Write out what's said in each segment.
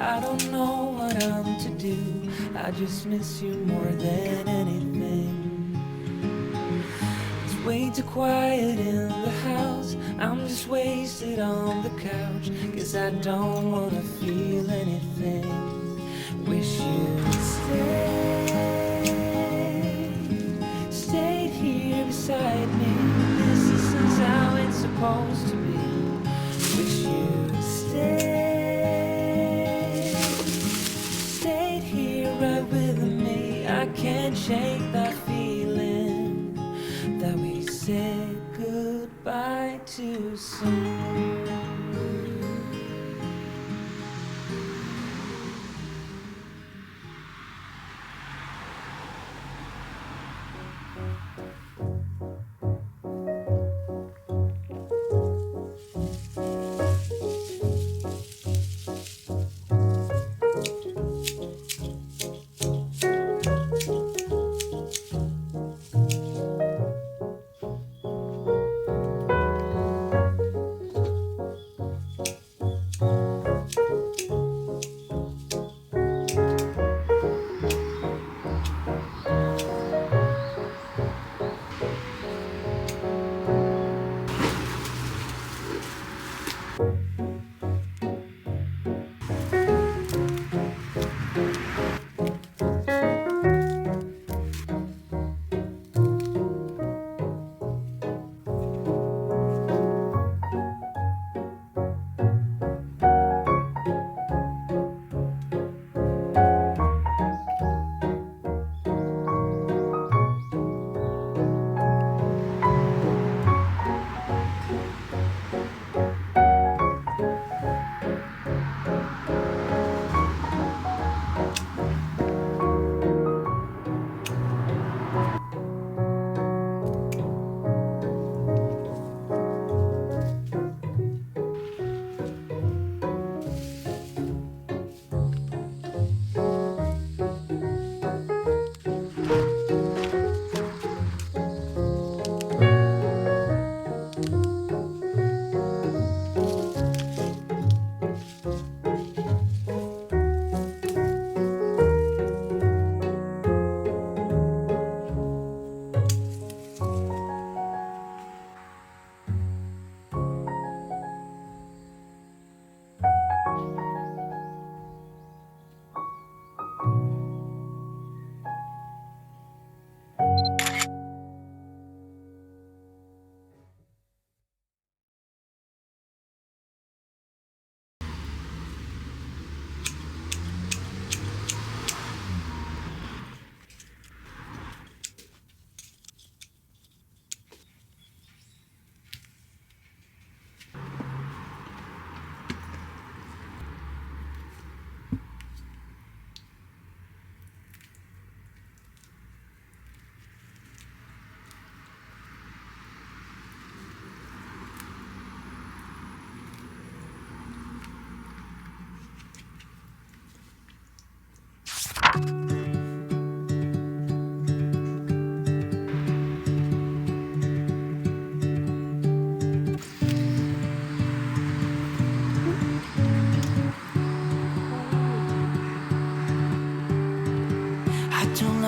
I don't know what I'm to do. I just miss you more than anything. It's way too quiet in the house. I'm just wasted on the couch. Guess I don't wanna feel anything. Wish you'd stayed here beside me. This isn't how it's supposed to be. Wish you'd stayed here right with me. I can't shake that feeling that we said goodbye too soon.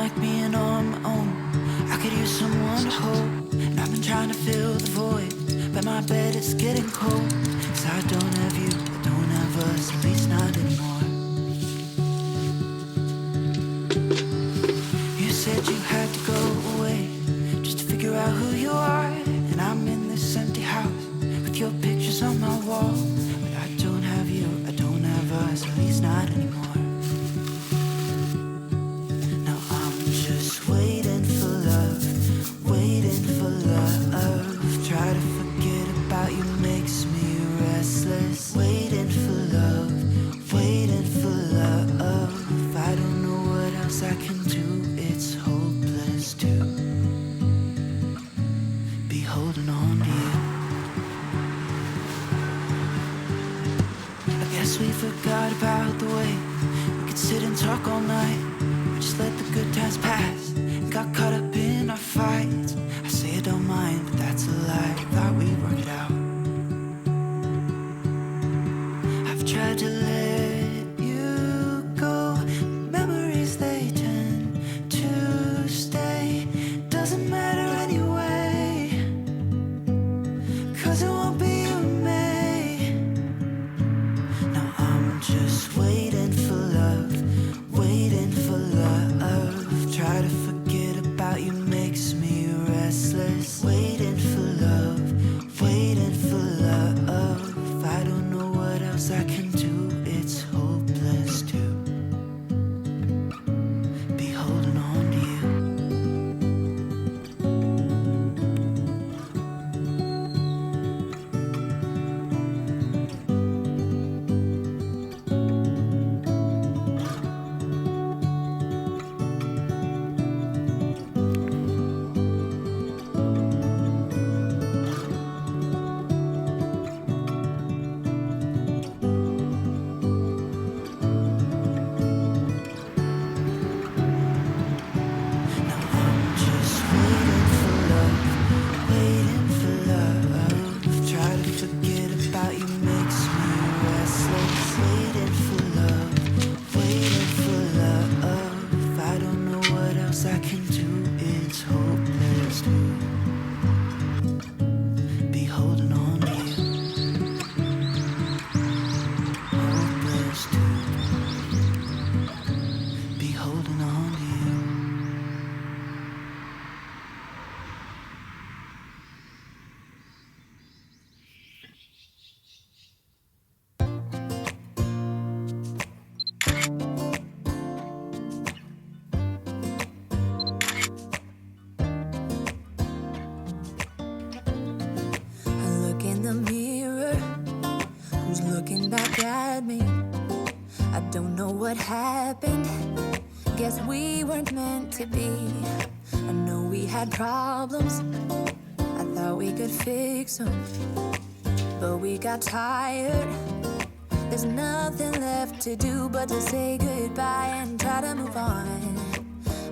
like being on my own. I could use someone to hold, and I've been trying to fill the void, but my bed is getting cold. 'Cause I don't have you, I don't have us, at least not anymore. You said you had to go away just to figure out who you are, and I'm in this empty house with your pictures on my wall. But I don't have you, I don't have us, at least not anymore. Now I'm just waiting for love, waiting for love. Try to forget about you makes me restless. Waiting for love, waiting for love. I don't know what else I can do, it's hopeless to be holding on to you. I guess we forgot about the way we could sit and talk all night. We just let the good times pass and got caught up in our fights. I say I don't mind, but that's a lie. Thought we'd work it out. I've tried to let you go. Memories, they tend to stay. Doesn't matter anyway, 'cause it won't be you and me. Now I'm just waiting for love, waiting for love. Try to forget about you makes me restless. Waiting for love, waiting for love. I don't know what else I can do, it's hopeless to be holding on to you. What happened? Guess we weren't meant to be. I know we had problems, I thought we could fix them, but we got tired. There's nothing left to do but to say goodbye and try to move on.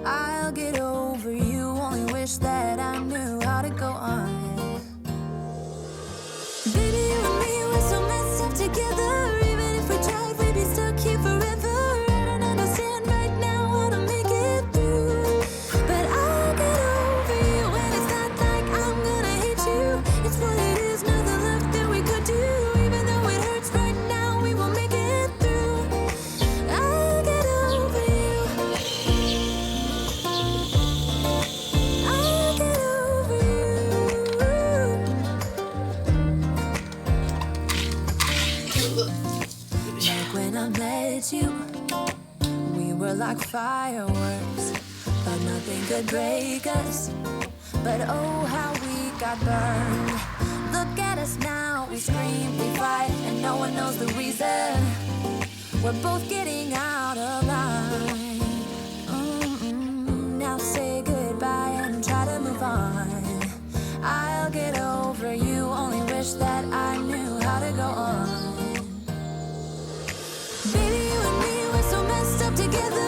I'll get over you, only wish that I knew how to go on. Baby, you and me, we're so messed up together. Even if we tried, we'd be stuck here forever. Like fireworks, but nothing could break us. But oh, how we got burned. Look at us now, we scream, we fight, and no one knows the reason. We're both getting out of line. Now say goodbye and try to move on. I'll get over you, only wish that I knew how to go on. Baby, you and me, we're so messed up together.